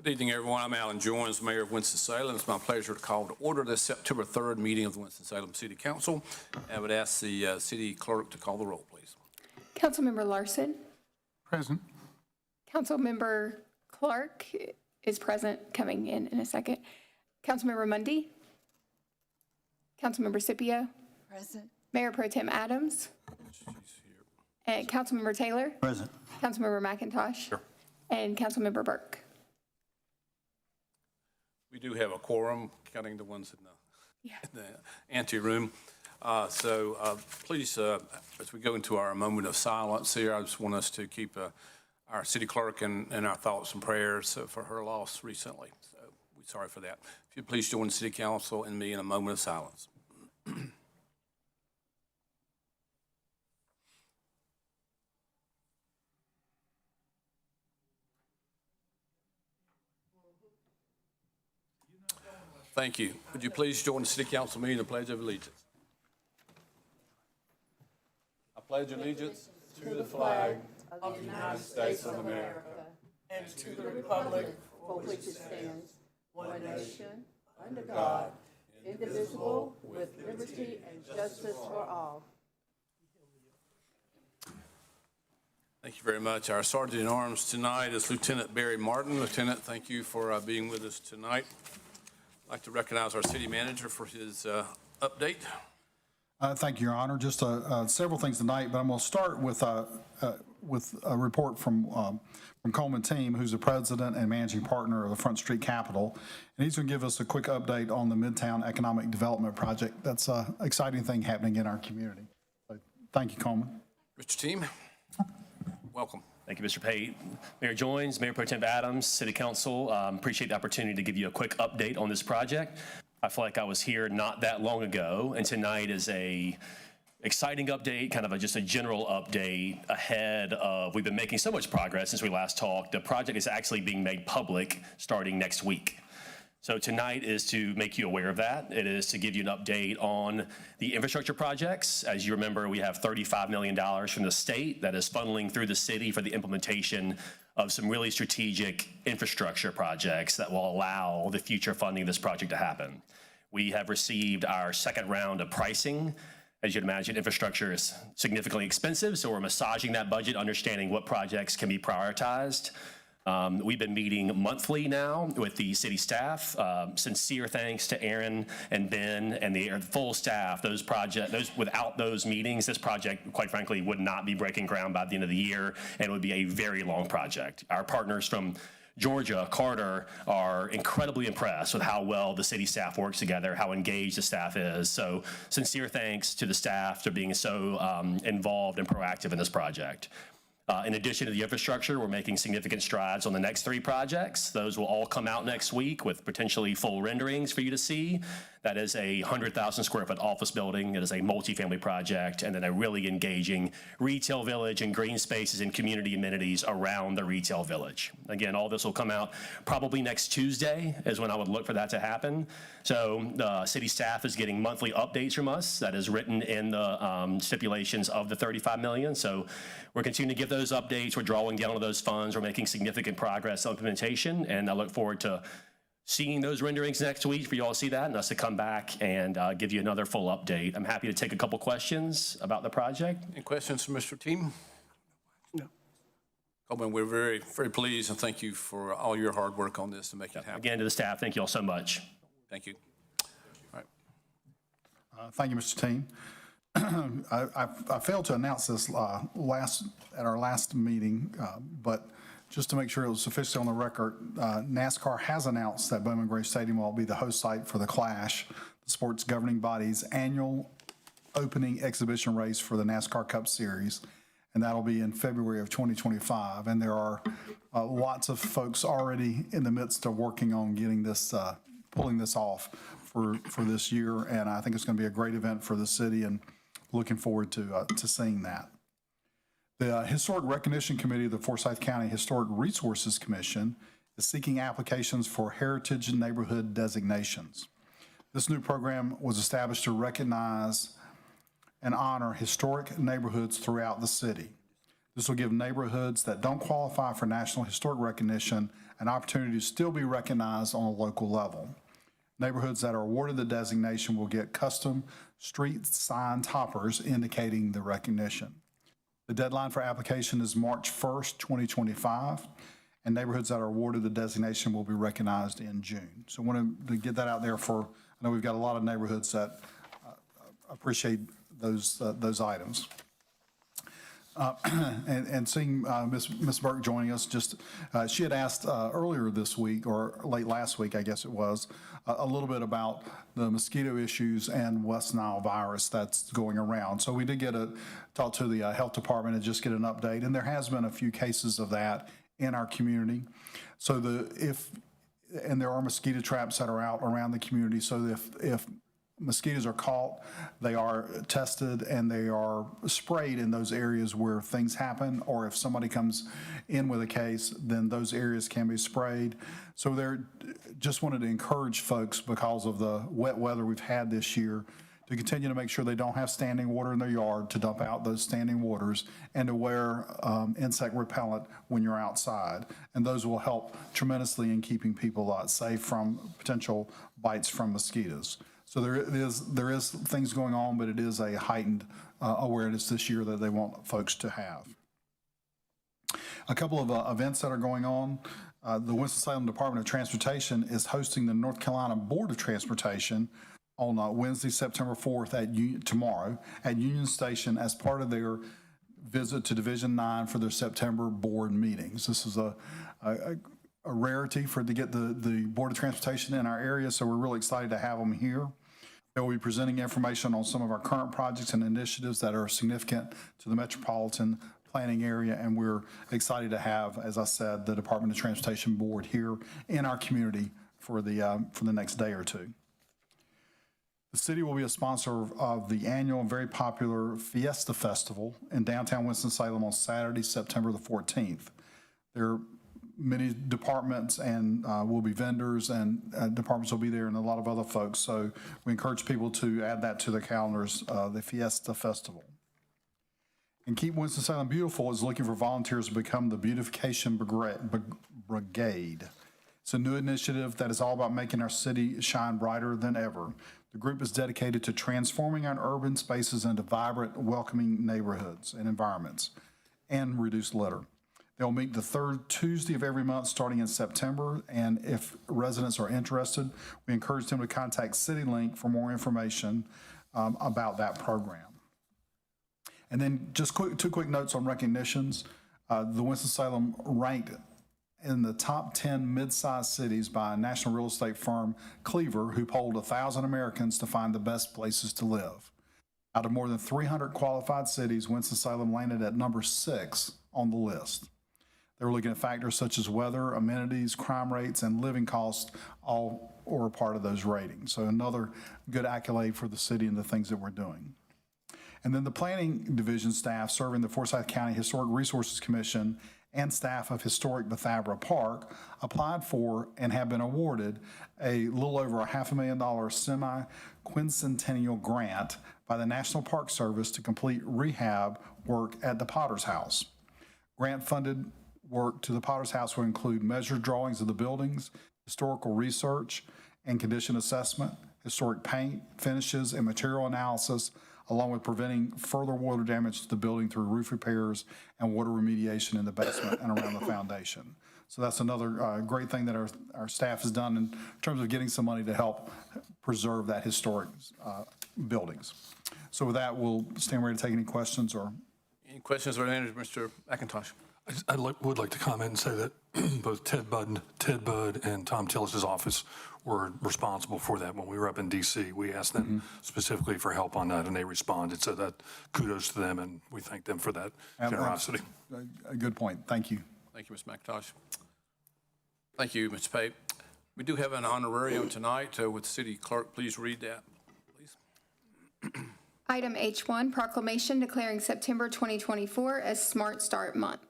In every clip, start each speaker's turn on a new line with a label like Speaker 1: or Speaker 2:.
Speaker 1: Good evening, everyone. I'm Alan Jones, Mayor of Winston-Salem. It's my pleasure to call to order this September 3rd meeting of the Winston-Salem City Council. I would ask the city clerk to call the roll, please.
Speaker 2: Councilmember Larson.
Speaker 3: Present.
Speaker 2: Councilmember Clark is present, coming in a second. Councilmember Mundy. Councilmember Scipio.
Speaker 4: Present.
Speaker 2: Mayor Pro Tem Adams. And Councilmember Taylor.
Speaker 3: Present.
Speaker 2: Councilmember McIntosh.
Speaker 1: Sure.
Speaker 2: And Councilmember Burke.
Speaker 1: We do have a quorum, counting the ones in the anteroom. Please, as we go into our moment of silence here, I just want us to keep our city clerk in our thoughts and prayers for her loss recently. So we're sorry for that. If you'd please join the city council and me in a moment of silence. Thank you. Would you please join the city council meeting in the Pledge of Allegiance? I pledge allegiance to the flag of the United States of America and to the republic
Speaker 4: For which it stands, one nation, under God, indivisible, with liberty and justice for all.
Speaker 1: Thank you very much. Our Sergeant in Arms tonight is Lieutenant Barry Martin. Lieutenant, thank you for being with us tonight. I'd like to recognize our city manager for his update.
Speaker 3: Thank you, Your Honor. Just several things tonight, but I'm going to start with a report from Coleman Team, who's the president and managing partner of the Front Street Capital, and he's going to give us a quick update on the Midtown Economic Development Project. That's an exciting thing happening in our community. So, thank you, Coleman.
Speaker 1: Mr. Team, welcome.
Speaker 5: Thank you, Mr. Pate. Mayor Joins, Mayor Pro Tem Adams, City Council, appreciate the opportunity to give you a quick update on this project. I feel like I was here not that long ago, and tonight is a exciting update, kind of just a general update ahead of, we've been making so much progress since we last talked. The project is actually being made public starting next week. So tonight is to make you aware of that. It is to give you an update on the infrastructure projects. As you remember, we have $35 million from the state that is funneling through the city for the implementation of some really strategic infrastructure projects that will allow the future funding of this project to happen. We have received our second round of pricing. As you'd imagine, infrastructure is significantly expensive, so we're massaging that budget, understanding what projects can be prioritized. We've been meeting monthly now with the city staff. Sincere thanks to Aaron and Ben and the full staff. Without those meetings, this project, quite frankly, would not be breaking ground by the end of the year, and it would be a very long project. Our partners from Georgia, Carter, are incredibly impressed with how well the city staff works together, how engaged the staff is. So sincere thanks to the staff for being so involved and proactive in this project. In addition to the infrastructure, we're making significant strides on the next three projects. Those will all come out next week with potentially full renderings for you to see. That is a 100,000 square foot office building. It is a multifamily project, and then a really engaging retail village and green spaces and community amenities around the retail village. Again, all this will come out probably next Tuesday is when I would look for that to happen. So the city staff is getting monthly updates from us. That is written in the stipulations of the $35 million. So we're continuing to give those updates. We're drawing down on those funds. We're making significant progress on implementation, and I look forward to seeing those renderings next week for you all to see that and us to come back and give you another full update. I'm happy to take a couple questions about the project.
Speaker 1: Any questions from Mr. Team? No. Coleman, we're very, very pleased, and thank you for all your hard work on this to make it happen.
Speaker 5: Again, to the staff, thank you all so much.
Speaker 1: Thank you. All right.
Speaker 3: Thank you, Mr. Team. I failed to announce this at our last meeting, but just to make sure it was officially on the record, NASCAR has announced that Bowman Gray Stadium will be the host site for the Clash, the sport's governing body's annual opening exhibition race for the NASCAR Cup Series, and that'll be in February of 2025. And there are lots of folks already in the midst of working on getting this, pulling this off for this year, and I think it's going to be a great event for the city, and looking forward to seeing that. The Historic Recognition Committee of the Forsyth County Historic Resources Commission is seeking applications for heritage neighborhood designations. This new program was established to recognize and honor historic neighborhoods throughout the city. This will give neighborhoods that don't qualify for national historic recognition an opportunity to still be recognized on a local level. Neighborhoods that are awarded the designation will get custom street sign toppers indicating the recognition. The deadline for application is March 1st, 2025, and neighborhoods that are awarded the designation will be recognized in June. So I wanted to get that out there I know we've got a lot of neighborhoods that appreciate those items. And seeing Ms. Burke joining us, she had asked earlier this week, or late last week, I guess it was, a little bit about the mosquito issues and West Nile virus that's going around. So we did talk to the health department and just get an update, and there has been a few cases of that in our community. So there are mosquito traps that are out around the community. So if mosquitoes are caught, they are tested and they are sprayed in those areas where things happen, or if somebody comes in with a case, then those areas can be sprayed. So just wanted to encourage folks, because of the wet weather we've had this year, to continue to make sure they don't have standing water in their yard, to dump out those standing waters, and to wear insect repellent when you're outside. And those will help tremendously in keeping people safe from potential bites from mosquitoes. So there is things going on, but it is a heightened awareness this year that they want folks to have. A couple of events that are going on. The Winston-Salem Department of Transportation is hosting the North Carolina Board of Transportation on Wednesday, September 4th tomorrow at Union Station as part of their visit to Division 9 for their September board meetings. This is a rarity to get the Board of Transportation in our area, so we're really excited to have them here. They will be presenting information on some of our current projects and initiatives that are significant to the metropolitan planning area, and we're excited to have, as I said, the Department of Transportation Board here in our community for the next day or two. The city will be a sponsor of the annual and very popular Fiesta Festival in downtown Winston-Salem on Saturday, September the 14th. There are many departments and will be vendors, and departments will be there, and a lot of other folks. So we encourage people to add that to their calendars, the Fiesta Festival. And Keep Winston-Salem Beautiful is looking for volunteers to become the Beautification Brigade. It's a new initiative that is all about making our city shine brighter than ever. The group is dedicated to transforming our urban spaces into vibrant, welcoming neighborhoods and environments, and reduce litter. They'll meet the third Tuesday of every month starting in September, and if residents are interested, we encourage them to contact CityLink for more information about that program. And then just two quick notes on recognitions. The Winston-Salem ranked in the top 10 mid-sized cities by a national real estate firm, Cleaver, who polled 1,000 Americans to find the best places to live. Out of more than 300 qualified cities, Winston-Salem landed at number 6 on the list. They were looking at factors such as weather, amenities, crime rates, and living costs, all were a part of those ratings. So another good accolade for the city and the things that we're doing. And then the planning division staff serving the Forsyth County Historic Resources Commission and staff of Historic Bethabara Park applied for and have been awarded a little over a $500,000 semi-quincentennial grant by the National Park Service to complete rehab work at the Potter's House. Grant-funded work to the Potter's House will include measured drawings of the buildings, historical research and condition assessment, historic paint, finishes, and material analysis, along with preventing further water damage to the building through roof repairs and water remediation in the basement and around the foundation. So that's another great thing that our staff has done in terms of getting some money to help preserve that historic buildings. So with that, we'll stand ready to take any questions or.
Speaker 1: Any questions or answers, Mr. McIntosh?
Speaker 6: I would like to comment and say that both Ted Budd and Tom Tillis's office were responsible for that. When we were up in D.C., we asked them specifically for help on that, and they responded. So that kudos to them, and we thank them for that generosity.
Speaker 3: A good point. Thank you.
Speaker 1: Thank you, Mr. McIntosh. Thank you, Mr. Pape. We do have an honorarium tonight with the city clerk. Please read that, please.
Speaker 2: Item H1, proclamation declaring September 2024 as Smart Start Month.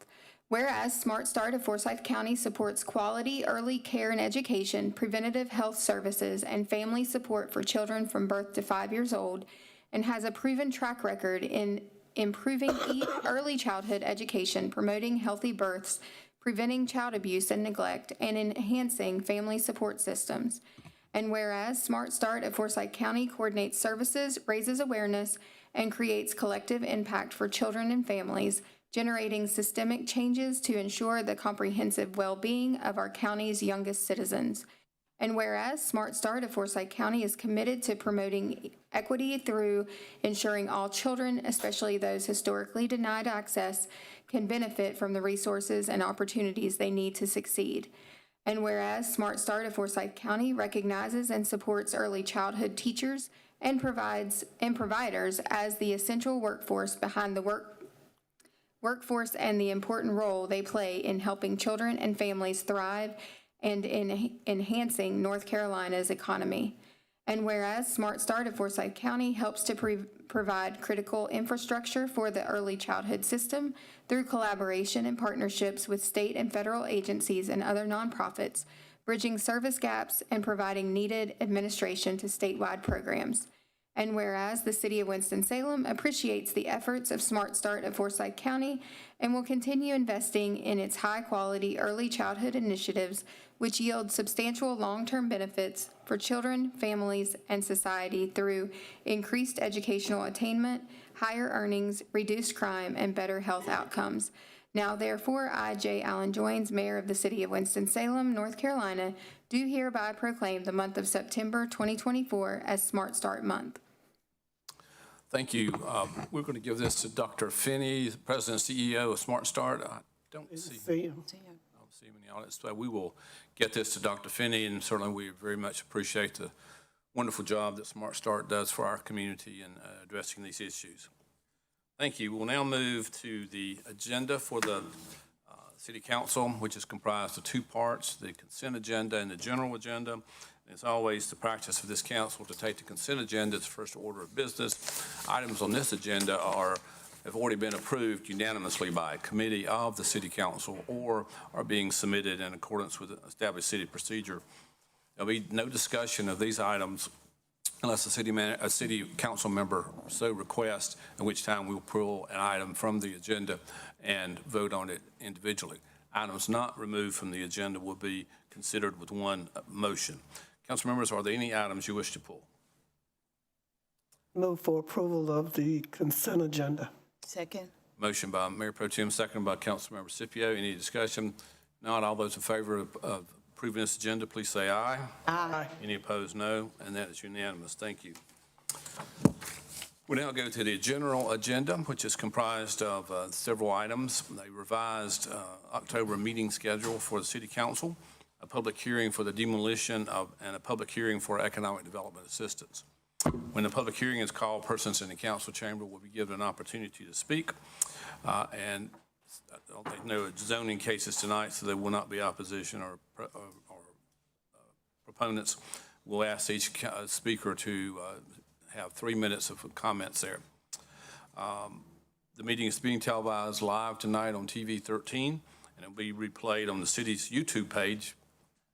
Speaker 2: Whereas Smart Start of Forsyth County supports quality early care and education, preventative health services, and family support for children from birth to 5 years old, and has a proven track record in improving early childhood education, promoting healthy births, preventing child abuse and neglect, and enhancing family support systems. And whereas Smart Start of Forsyth County coordinates services, raises awareness, and creates collective impact for children and families, generating systemic changes to ensure the comprehensive well-being of our county's youngest citizens. And whereas Smart Start of Forsyth County is committed to promoting equity through ensuring all children, especially those historically denied access, can benefit from the resources and opportunities they need to succeed. And whereas Smart Start of Forsyth County recognizes and supports early childhood teachers and providers as the essential workforce behind the workforce and the important role they play in helping children and families thrive and in enhancing North Carolina's economy. And whereas Smart Start of Forsyth County helps to provide critical infrastructure for the early childhood system through collaboration and partnerships with state and federal agencies and other nonprofits, bridging service gaps and providing needed administration to statewide programs. And whereas the City of Winston-Salem appreciates the efforts of Smart Start of Forsyth County and will continue investing in its high-quality early childhood initiatives, which yield substantial long-term benefits for children, families, and society through increased educational attainment, higher earnings, reduced crime, and better health outcomes. Now, therefore, I, J. Allen Joines, Mayor of the City of Winston-Salem, North Carolina, do hereby proclaim the month of September 2024 as Smart Start Month.
Speaker 1: Thank you. We're going to give this to Dr. Finney, the President and CEO of Smart Start. I don't see him in the audience, so we will get this to Dr. Finney, and certainly we very much appreciate the wonderful job that Smart Start does for our community in addressing these issues. Thank you. We'll now move to the agenda for the City Council, which is comprised of two parts, the consent agenda and the general agenda. It's always the practice of this council to take the consent agenda as the first order of business. Items on this agenda have already been approved unanimously by a committee of the City Council or are being submitted in accordance with established city procedure. There'll be no discussion of these items unless a city council member so requests, in which time we'll pull an item from the agenda and vote on it individually. Items not removed from the agenda will be considered with one motion. Council members, are there any items you wish to pull?
Speaker 7: Move for approval of the consent agenda.
Speaker 4: Second.
Speaker 1: Motion by Mayor Pro Tem, seconded by Councilmember Scipio. Any discussion? Not. All those in favor of approving this agenda, please say aye.
Speaker 7: Aye.
Speaker 1: Any opposed, no. And that is unanimous. Thank you. We now go to the general agenda, which is comprised of several items. A revised October meeting schedule for the City Council, a public hearing for the demolition of, and a public hearing for economic development assistance. When the public hearing is called, persons in the council chamber will be given an opportunity to speak. And I don't think no zoning cases tonight, so there will not be opposition or proponents. We'll ask each speaker to have 3 minutes of comments there. The meeting is being televised live tonight on TV 13, and it'll be replayed on the city's YouTube page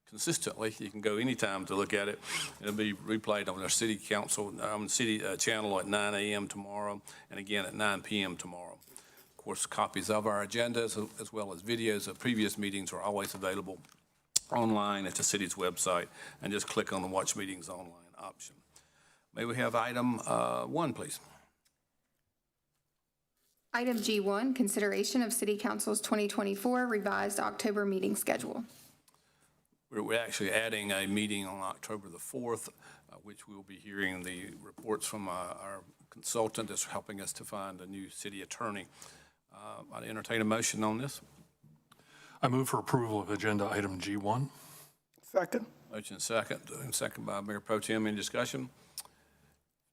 Speaker 1: consistently. You can go anytime to look at it. It'll be replayed on our city council, on the city channel at 9 a.m. tomorrow, and again at 9 p.m. tomorrow. Of course, copies of our agendas as well as videos of previous meetings are always available online at the city's website, and just click on the Watch Meetings Online option. May we have item 1, please?
Speaker 2: Item G1, consideration of City Council's 2024 revised October meeting schedule.
Speaker 1: We're actually adding a meeting on October the 4th, which we'll be hearing the reports from our consultant that's helping us to find a new city attorney. I'd entertain a motion on this.
Speaker 6: I move for approval of agenda item G1.
Speaker 7: Second.
Speaker 1: Motion second, and second by Mayor Pro Tem. Any discussion?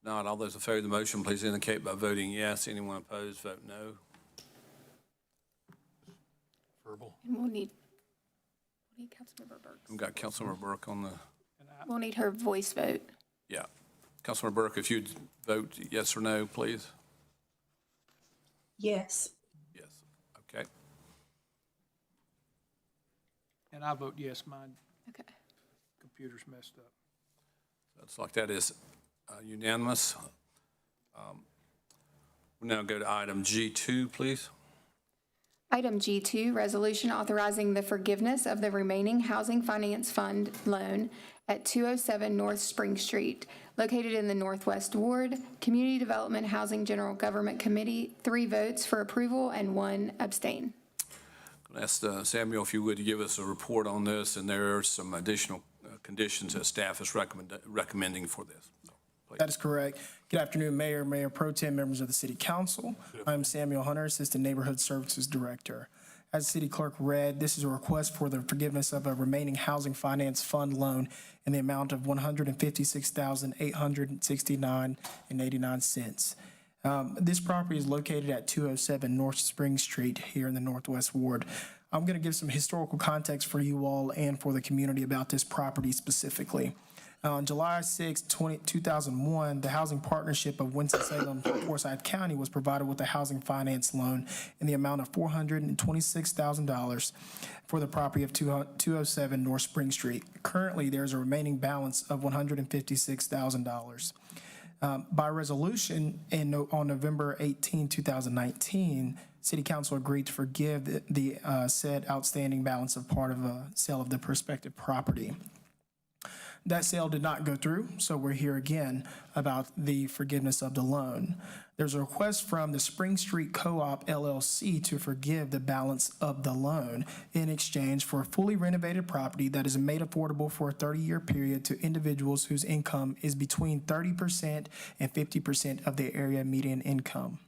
Speaker 1: Not. All those in favor of the motion, please indicate by voting yes. Anyone opposed, vote no.
Speaker 6: Verbal.
Speaker 2: And we'll need Councilmember Burke.
Speaker 1: We've got Councilmember Burke on the,
Speaker 2: We'll need her voice vote.
Speaker 1: yeah. Councilmember Burke, if you'd vote yes or no, please.
Speaker 4: Yes.
Speaker 1: Yes. Okay.
Speaker 8: And I vote yes, my
Speaker 2: Okay.
Speaker 8: computer's messed up.
Speaker 1: Looks like that is unanimous. We'll now go to item G2, please.
Speaker 2: Item G2, resolution authorizing the forgiveness of the remaining Housing Finance Fund loan at 207 North Spring Street, located in the Northwest Ward, Community Development Housing General Government Committee, 3 votes for approval and 1 abstain.
Speaker 1: I'll ask Samuel if you would give us a report on this, and there are some additional conditions that staff is recommending for this. So, please.
Speaker 9: That is correct. Good afternoon, Mayor, Mayor Pro Tem, members of the City Council. I'm Samuel Hunter, Assistant Neighborhood Services Director. As the City Clerk read, this is a request for the forgiveness of a remaining Housing Finance Fund loan in the amount of $156,869.89. This property is located at 207 North Spring Street here in the Northwest Ward. I'm going to give some historical context for you all and for the community about this property specifically. On July 6, 2001, the Housing Partnership of Winston-Salem, Forsyth County was provided with a housing finance loan in the amount of $426,000 for the property of 207 North Spring Street. Currently, there's a remaining balance of $156,000. By resolution on November 18, 2019, City Council agreed to forgive the said outstanding balance of part of a sale of the prospective property. That sale did not go through, so we're here again about the forgiveness of the loan. There's a request from the Spring Street Co-op LLC to forgive the balance of the loan in exchange for a fully renovated property that is made affordable for a 30-year period to individuals whose income is between 30% and 50% of the area median income.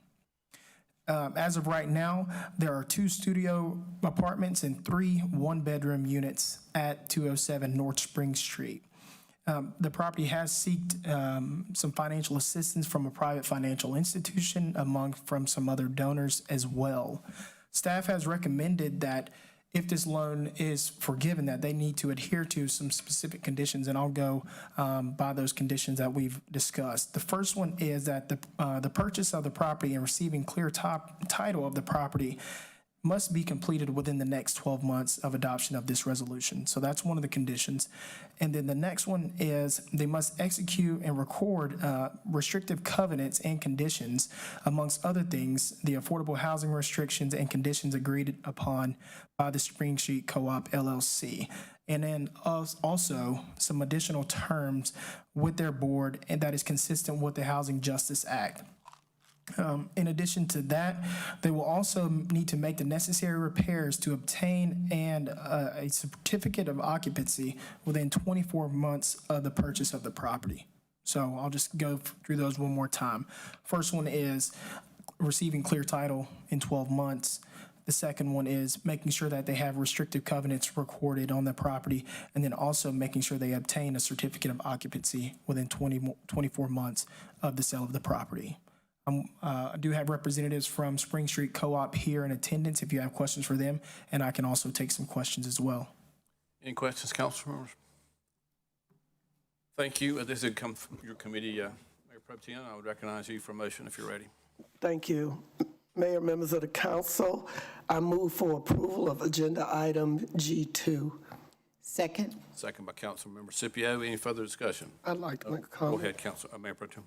Speaker 9: As of right now, there are 2 studio apartments and 3 one-bedroom units at 207 North Spring Street. The property has sought some financial assistance from a private financial institution from some other donors as well. Staff has recommended that if this loan is forgiven, that they need to adhere to some specific conditions, and I'll go by those conditions that we've discussed. The first one is that the purchase of the property and receiving clear title of the property must be completed within the next 12 months of adoption of this resolution. So that's one of the conditions. And then the next one is they must execute and record restrictive covenants and conditions, amongst other things, the affordable housing restrictions and conditions agreed upon by the Spring Street Co-op LLC. And then also some additional terms with their board, and that is consistent with the Housing Justice Act. In addition to that, they will also need to make the necessary repairs to obtain a certificate of occupancy within 24 months of the purchase of the property. So I'll just go through those one more time. First one is receiving clear title in 12 months. The second one is making sure that they have restrictive covenants recorded on the property, and then also making sure they obtain a certificate of occupancy within 24 months of the sale of the property. I do have representatives from Spring Street Co-op here in attendance if you have questions for them, and I can also take some questions as well.
Speaker 1: Any questions, council members? Thank you. This had come from your committee, Mayor Pro Tem. I would recognize you for a motion if you're ready.
Speaker 7: Thank you. Mayor, members of the council, I move for approval of agenda item G2.
Speaker 4: Second.
Speaker 1: Second by Councilmember Scipio. Any further discussion?
Speaker 7: I'd like to make a
Speaker 1: Go
Speaker 7: comment.
Speaker 1: ahead, Mayor Pro Tem.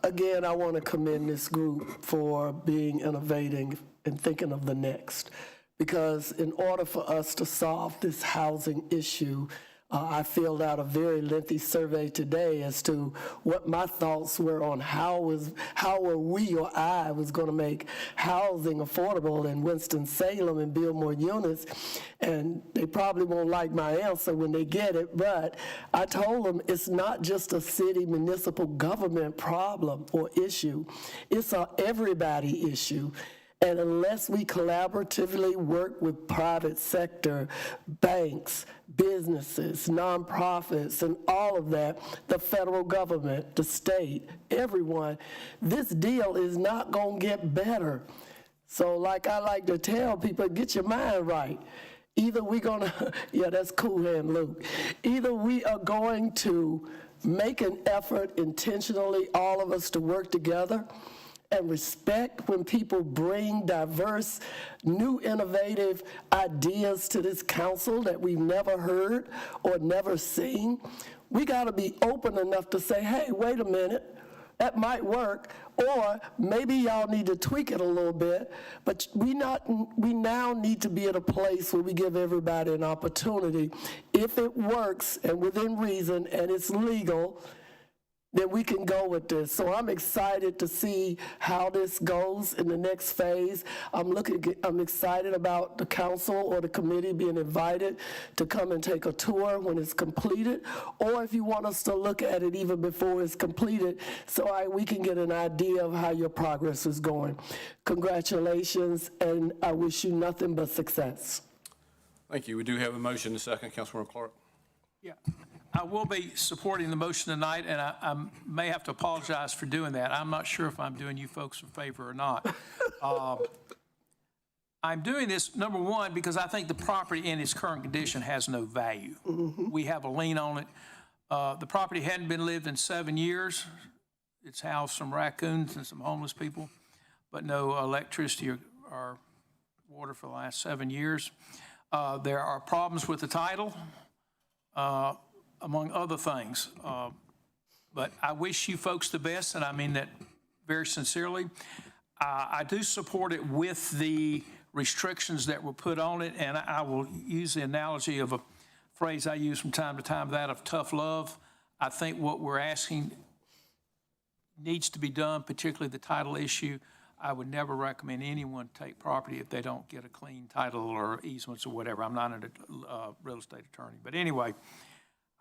Speaker 7: Again, I want to commend this group for being innovative and thinking of the next. Because in order for us to solve this housing issue, I filled out a very lengthy survey today as to what my thoughts were on how we or I was going to make housing affordable in Winston-Salem and build more units. And they probably won't like my answer when they get it, but I told them it's not just a city municipal government problem or issue. It's a everybody issue. And unless we collaboratively work with private sector, banks, businesses, nonprofits, and all of that, the federal government, the state, everyone, this deal is not going to get better. So like I like to tell people, get your mind right. Either we're going to, yeah, that's cool, and Luke. Either we are going to make an effort intentionally, all of us, to work together, and respect when people bring diverse, new, innovative ideas to this council that we've never heard or never seen. We got to be open enough to say, hey, wait a minute, That might work, or maybe y'all need to tweak it a little bit, but we now need to be at a place where we give everybody an opportunity. If it works and within reason and it's legal, then we can go with this. So I'm excited to see how this goes in the next phase. I'm excited about the council or the committee being invited to come and take a tour when it's completed, or if you want us to look at it even before it's completed, so we can get an idea of how your progress is going. Congratulations, and I wish you nothing but success.
Speaker 1: Thank you. We do have a motion and a second. Councilmember Clark.
Speaker 8: Yeah, I will be supporting the motion tonight, and I may have to apologize for doing that. I'm not sure if I'm doing you folks a favor or not. I'm doing this, number one, because I think the property in its current condition has no value. We have a lien on it. The property hadn't been lived in 7 years. It's housed some raccoons and some homeless people, but no electricity or water for the last 7 years. There are problems with the title, among other things. But I wish you folks the best, and I mean that very sincerely. I do support it with the restrictions that were put on it, and I will use the analogy of a phrase I use from time to time, that of tough love. I think what we're asking needs to be done, particularly the title issue. I would never recommend anyone take property if they don't get a clean title or easements or whatever. I'm not a real estate attorney. But anyway,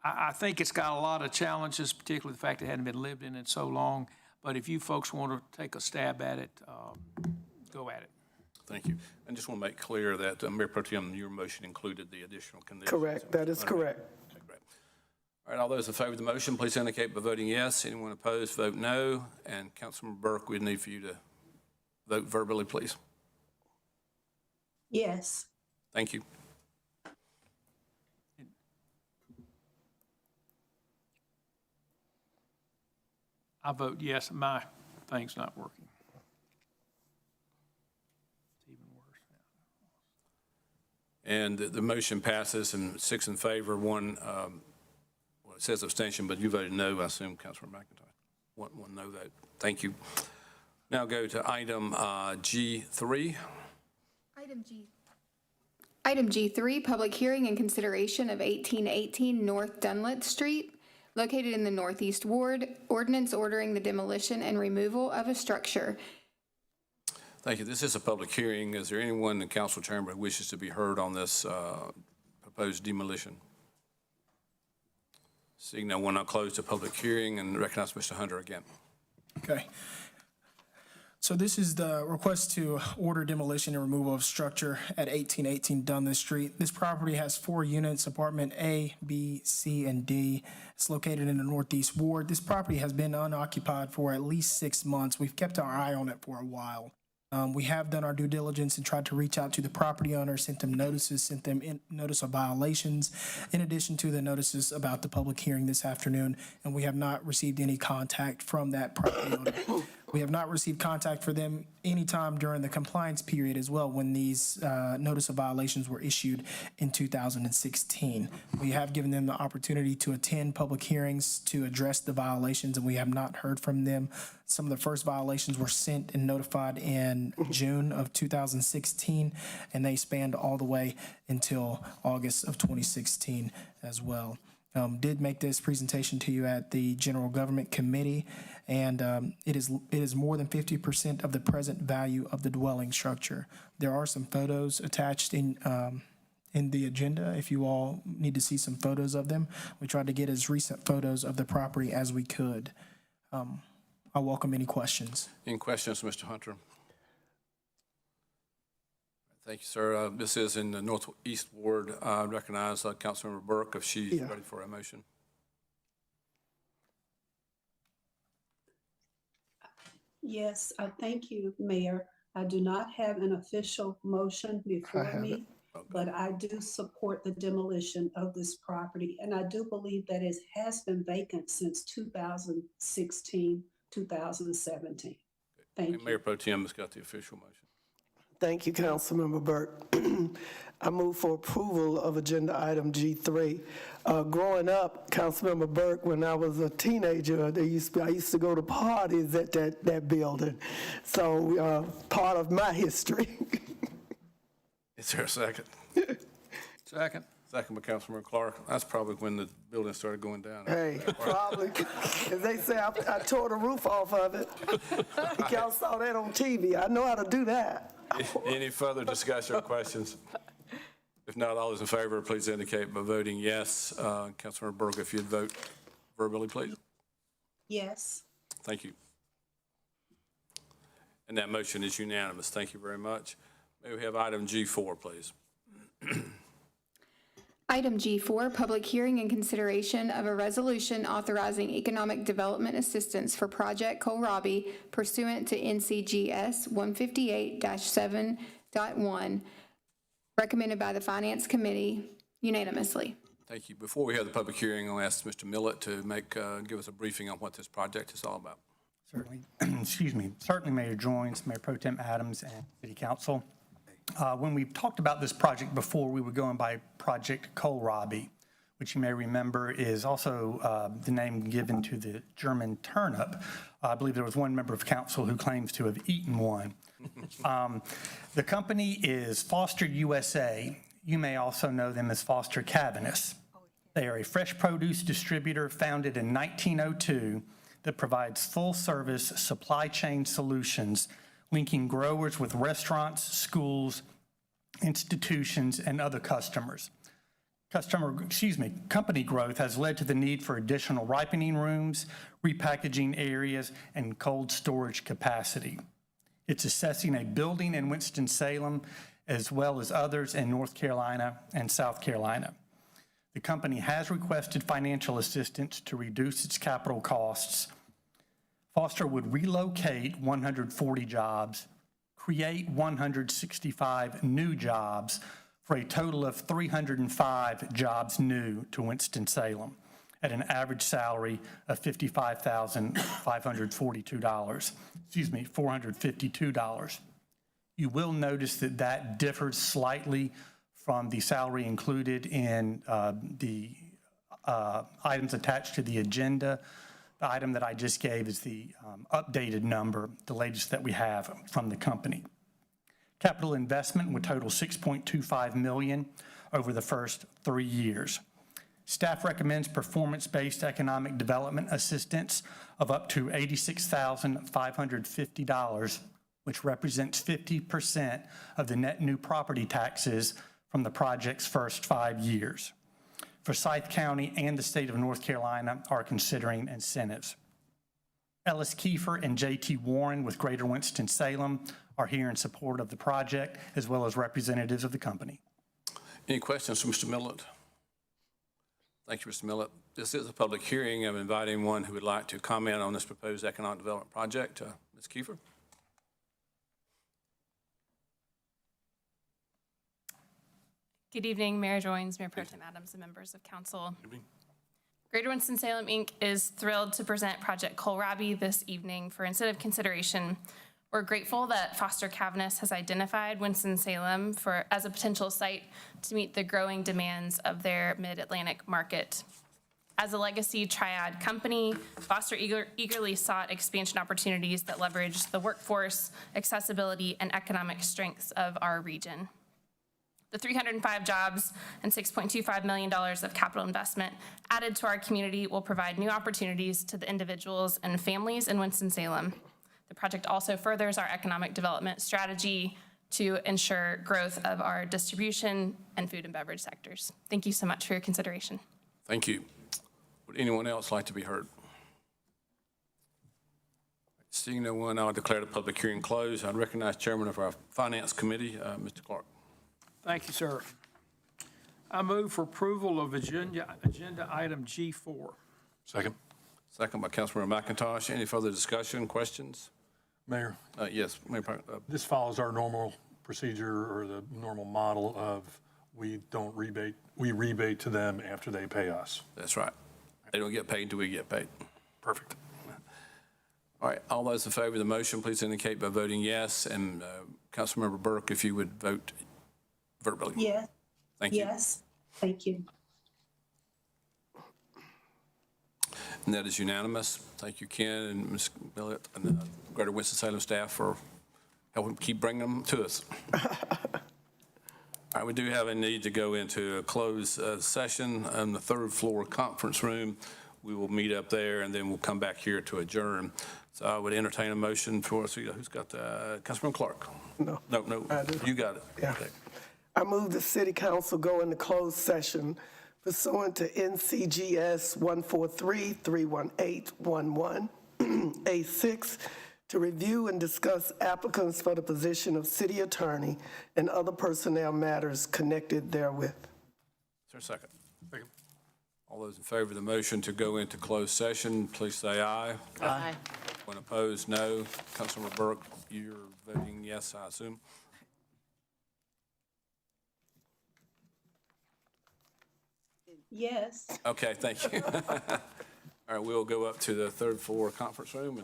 Speaker 8: I think it's got a lot of challenges, particularly the fact it hadn't been lived in so long. But if you folks want to take a stab at it, go at it.
Speaker 1: Thank you. I just want to make clear that, Mayor Pro Tem, your motion included the additional conditions.
Speaker 7: Correct, that is correct.
Speaker 1: Okay, great. All right, all those in favor of the motion, please indicate by voting yes. Anyone opposed, vote no. And Councilmember Burke, we need for you to vote verbally, please.
Speaker 4: Yes.
Speaker 1: Thank you.
Speaker 8: I vote yes. My thing's not working. It's even worse now.
Speaker 1: And the motion passes, and 6 in favor, 1, well, it says abstention, but you voted no, I assume, Councilor McIntyre. One no vote. Thank you. Now go to item G3.
Speaker 2: Item G3, public hearing and consideration of 1818 North Dunlett Street, located in the Northeast Ward, ordinance ordering the demolition and removal of a structure.
Speaker 1: Thank you. This is a public hearing. Is there anyone in the council chamber who wishes to be heard on this proposed demolition? Seeing no one, I'll close the public hearing and recognize Mr. Hunter again.
Speaker 9: Okay. So this is the request to order demolition and removal of structure at 1818 Dunlett Street. This property has 4 units, apartment A, B, C, and D. It's located in the Northeast Ward. This property has been unoccupied for at least 6 months. We've kept our eye on it for a while. We have done our due diligence and tried to reach out to the property owner, sent them notices, sent them notice of violations, in addition to the notices about the public hearing this afternoon, and we have not received any contact from that property owner. We have not received contact for them anytime during the compliance period as well, when these notice of violations were issued in 2016. We have given them the opportunity to attend public hearings to address the violations, and we have not heard from them. Some of the first violations were sent and notified in June of 2016, and they spanned all the way until August of 2016 as well. Did make this presentation to you at the General Government Committee, and it is more than 50% of the present value of the dwelling structure. There are some photos attached in the agenda if you all need to see some photos of them. We tried to get as recent photos of the property as we could. I welcome any questions.
Speaker 1: Any questions, Mr. Hunter? Thank you, sir. This is in the Northeast Ward. I recognize Councilmember Burke if she's ready for a motion.
Speaker 4: Yes, thank you, Mayor. I do not have an official motion before me, but I do support the demolition of this property. And I do believe that it has been vacant since 2016, 2017. Thank you.
Speaker 1: Mayor Pro Tem has got the official motion.
Speaker 7: Thank you, Councilmember Burke. I move for approval of agenda item G3. Growing up, Councilmember Burke, when I was a teenager, I used to go to parties at that building. So part of my history.
Speaker 1: Is there a second?
Speaker 8: Second.
Speaker 1: Second by Councilmember Clark. That's probably when the building started going down.
Speaker 7: Hey, probably, as they say, I tore the roof off of it. Y'all saw that on TV. I know how to do that.
Speaker 1: Any further discussion or questions? If not, all those in favor, please indicate by voting yes. Councilmember Burke, if you'd vote verbally, please.
Speaker 4: Yes.
Speaker 1: Thank you. And that motion is unanimous. Thank you very much. May we have item G4, please?
Speaker 2: Item G4, public hearing and consideration of a resolution authorizing economic development assistance for Project Kohlrabi pursuant to NCGS 158-7.1, recommended by the Finance Committee unanimously.
Speaker 1: Thank you. Before we have the public hearing, I'll ask Mr. Millett to give us a briefing on what this project is all about.
Speaker 10: Certainly, excuse me. Certainly, Mayor Joins, Mayor Pro Tem Adams, and City Council. When we talked about this project before, we were going by Project Kohlrabi, which you may remember is also the name given to the German turnip. I believe there was one member of council who claims to have eaten one. The company is Foster USA. You may also know them as Foster Cabinets. They are a fresh produce distributor founded in 1902 that provides full-service supply chain solutions linking growers with restaurants, schools, institutions, and other customers. Company growth has led to the need for additional ripening rooms, repackaging areas, and cold storage capacity. It's assessing a building in Winston-Salem as well as others in North Carolina and South Carolina. The company has requested financial assistance to reduce its capital costs. Foster would relocate 140 jobs, create 165 new jobs for a total of 305 jobs new to Winston-Salem at an average salary of $452. You will notice that that differs slightly from the salary included in the items attached to the agenda. The item that I just gave is the updated number, the latest that we have from the company. Capital investment would total $6.25 million over the first 3 years. Staff recommends performance-based economic development assistance of up to $86,550, which represents 50% of the net new property taxes from the project's first 5 years. Forsyth County and the state of North Carolina are considering incentives. Ellis Kiefer and J.T. Warren with Greater Winston-Salem are here in support of the project, as well as representatives of the company.
Speaker 1: Any questions for Mr. Millett? Thank you, Mr. Millett. This is a public hearing. I'm inviting one who would like to comment on this proposed economic development project. Ms. Kiefer?
Speaker 11: Good evening, Mayor Joins, Mayor Pro Tem Adams, and members of council. Greater Winston-Salem, Inc. is thrilled to present Project Kohlrabi this evening for incentive consideration. We're grateful that Foster Cabinets has identified Winston-Salem as a potential site to meet the growing demands of their mid-Atlantic market. As a legacy triad company, Foster eagerly sought expansion opportunities that leverage the workforce, accessibility, and economic strengths of our region. The 305 jobs and $6.25 million of capital investment added to our community will provide new opportunities to the individuals and families in Winston-Salem. The project also furthers our economic development strategy to ensure growth of our distribution and food and beverage sectors. Thank you so much for your consideration.
Speaker 1: Thank you. Would anyone else like to be heard? Seeing no one, I'll declare the public hearing closed. I'd recognize Chairman of our Finance Committee, Mr. Clark.
Speaker 8: Thank you, sir. I move for approval of agenda item G4.
Speaker 6: Second.
Speaker 1: Second by Councilmember McIntosh. Any further discussion, questions?
Speaker 6: Mayor,
Speaker 1: Yes, Mayor.
Speaker 6: this follows our normal procedure or the normal model of we rebate to them after they pay us.
Speaker 1: That's right. They don't get paid until we get paid.
Speaker 6: Perfect.
Speaker 1: All right, all those in favor of the motion, please indicate by voting yes. And Councilmember Burke, if you would vote verbally.
Speaker 4: Yes,
Speaker 1: Thank you.
Speaker 4: yes, thank you.
Speaker 1: And that is unanimous. Thank you, Ken and Ms. Millett and the Greater Winston-Salem staff for helping keep bringing them to us. All right, we do have a need to go into a closed session in the third floor conference room. We will meet up there and then we'll come back here to adjourn. So I would entertain a motion for, so who's got the, Councilman Clark?
Speaker 7: No.
Speaker 1: No,
Speaker 7: I do.
Speaker 1: you got it.
Speaker 7: Yeah.
Speaker 1: Okay.
Speaker 7: I move the city council go into closed session pursuant to NCGS 143-31811, A6, to review and discuss applicants for the position of city attorney and other personnel matters connected therewith.
Speaker 1: Is there a second? Second. All those in favor of the motion to go into closed session, please say aye.
Speaker 12: Aye.
Speaker 1: When opposed, no. Councilmember Burke, you're voting yes, I assume.
Speaker 4: Yes.
Speaker 1: Okay, thank you. All right, we'll go up to the third floor conference room.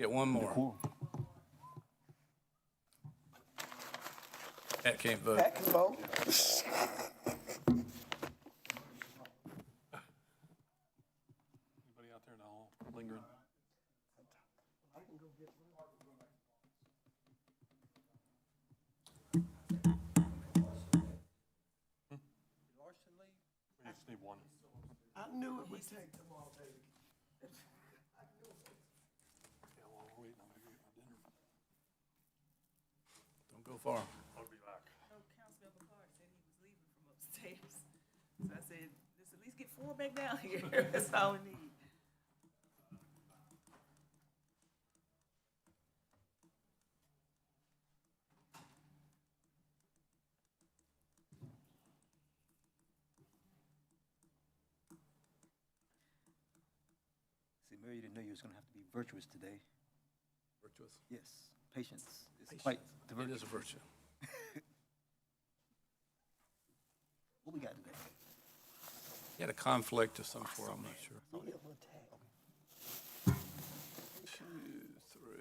Speaker 1: Get one more. Pat can't vote.
Speaker 7: Back and vote.
Speaker 6: Anybody out there in the hall lingering? We just need one.
Speaker 7: I knew it would take them all day.
Speaker 6: Yeah, while we're waiting, I'm gonna go get my dinner.
Speaker 1: Don't go far.
Speaker 6: I'll be back.
Speaker 12: Councilmember Clark said he was leaving from upstairs. So I said, let's at least get 4 back down here. That's all we need.
Speaker 13: See, Mary, you didn't know you was gonna have to be virtuous today.
Speaker 1: Virtuous.
Speaker 13: Yes, patience is quite the
Speaker 1: It
Speaker 13: virtue.
Speaker 1: is a virtue.
Speaker 13: What we got today?
Speaker 1: He had a conflict of some sort, I'm not sure. 2, 3.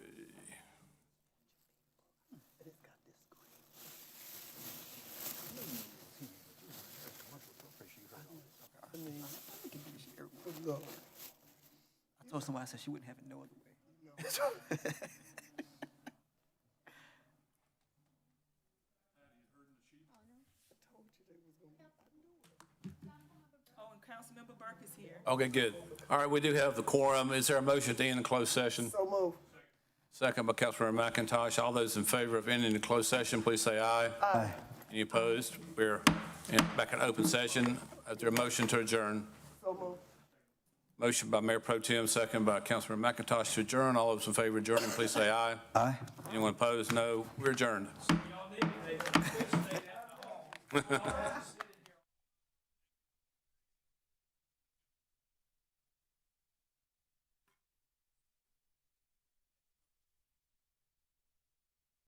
Speaker 13: I told somebody, I said she wouldn't have it no other way.
Speaker 12: Oh, and Councilmember Burke is here.
Speaker 1: Okay, good. All right, we do have the quorum. Is there a motion to end the closed session?
Speaker 7: So move.
Speaker 1: Second by Councilmember McIntosh. All those in favor of ending the closed session, please say aye. Aye. Any opposed? We're back in open session. Is there a motion to adjourn?
Speaker 7: So move.
Speaker 1: Motion by Mayor Pro Tem, second by Councilmember McIntosh to adjourn. All those in favor of adjourning, please say aye.
Speaker 13: Aye.
Speaker 1: Anyone opposed? No. We're adjourned.